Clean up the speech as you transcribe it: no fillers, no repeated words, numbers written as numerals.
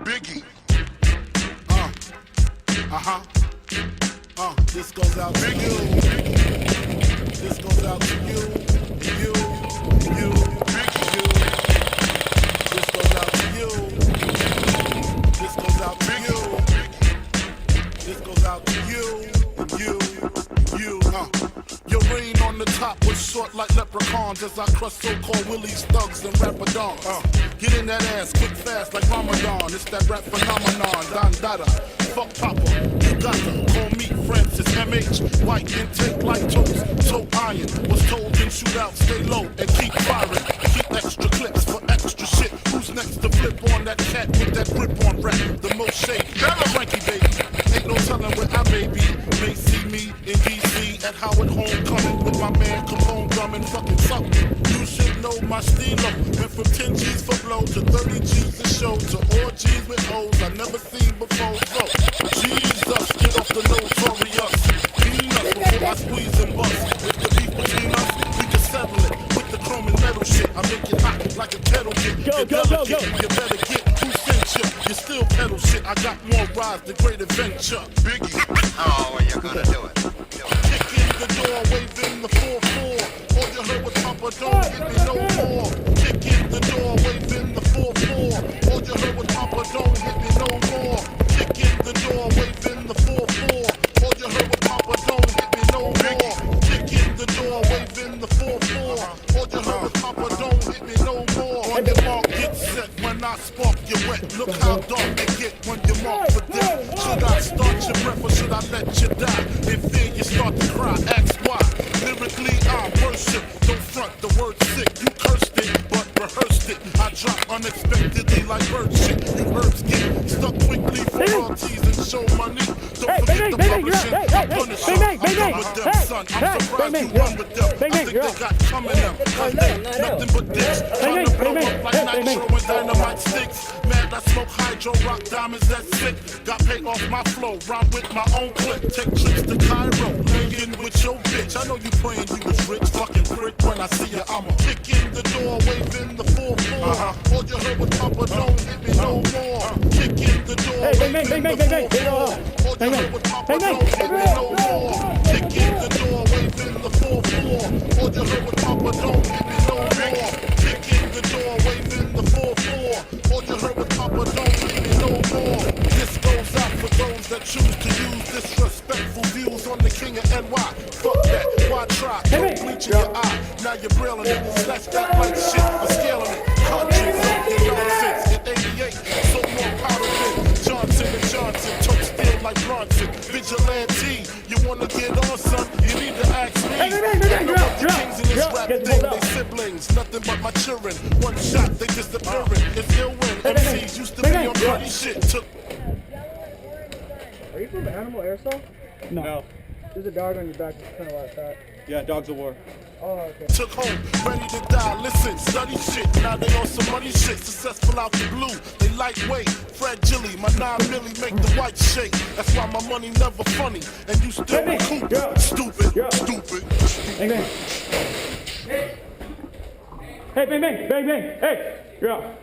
Biggie. This goes out to you. This goes out to you. You. Biggie. You. This goes out to you. This goes out to you. This goes out to you. Your reign on the top was short like leprechauns as I crush so-called willies, thugs, and rapadons. Get in that ass quick fast like Ramadan. It's that rap phenomenon. Don Dada, fuck Papa, you gotta call me Francis MH. White intake like toast, toe iron. Was told in shootout, stay low and keep firing. Keep extra clips for extra shit. Who's next to flip on that cat with that grip on rap? The most shady, Frankie baby. Ain't no telling where I may be. May see me in DC at Howard Homecoming with my man Capone drumming fucking something. You should know my stilo. Went from 10 G's for blow to 30 G's a show to all G's with O's I never seen before. So Jesus, get off the notorious. Peanuts before I squeeze and bust. If the beef between us, we can settle it with the chrome and metal shit. I make it hot like a kettle kit. Go. You better get who sent you. You still pedal shit. I got more rides, the great adventure. Biggie. Oh, well, you're gonna do it. Kick in the door, waving the 4-4. All you heard was Papa, don't hit me no more. Kick in the door, waving the 4-4. All you heard was Papa, don't hit me no more. Kick in the door, waving the 4-4. All you heard was Papa, don't hit me no more. Kick in the door, waving the 4-4. All you heard was Papa, don't hit me no more. On your mark, get set. When I spark, you wet. Look how dark it get when you mark for death. Should I start your breath or should I let you die? In fear, you start to cry. Ask why. Lyrically, I worship. Don't front the word sick. You cursed it, but rehearsed it. I drop unexpectedly like bird shit. You herbs get stuck quickly for royalties and show money. Don't forget the publishing. I punish you. I'm done with them, son. I'm surprised you run with them. I think they got coming them. Cause they nothing but dicks. Trying to blow up like nitro and dynamite sticks. Mad, I smoke hydro, rock diamonds, that's sick. Got paid off my flow, rhyme with my own clip. Take trips to Cairo, laying with your bitch. I know you praying you was rich, fucking prick. When I see you, I'ma kick in the door, waving the 4-4. All you heard was Papa, don't hit me no more. Kick in the door, waving the 4-4. All you heard was Papa, don't hit me no more. Kick in the door, waving the 4-4. All you heard was Papa, don't hit me no more. Kick in the door, waving the 4-4. All you heard was Papa, don't hit me no more. This goes out for those that choose to use disrespectful views on the king of NY. Fuck that, why try? Don't bleach in your eye. Now you're brailing it, slash that like shit. I'm scaling it. Conscience, nonsense. In 88, so more powder than Johnson and Johnson. Took steel like Bronson. Vigilante, you wanna get on, son? You need to ask me. I know what the kings in this rap thing, they siblings. Nothing but my children. One shot, they disappearing. It's ill when MCs used to be on bloody shit. Are you from Animal Airsoft? No. There's a dog on your back that's kind of like that. Yeah, dogs of war. Oh, okay. Took home, ready to die. Listen, study shit. Now they on some money shit. Successful out the blue. They lightweight, fragile. My 9 milli make the white shake. That's why my money never funny. And you still recoup. Stupid. Bang, bang. Hey, bang, bang, bang, bang. Hey, yeah.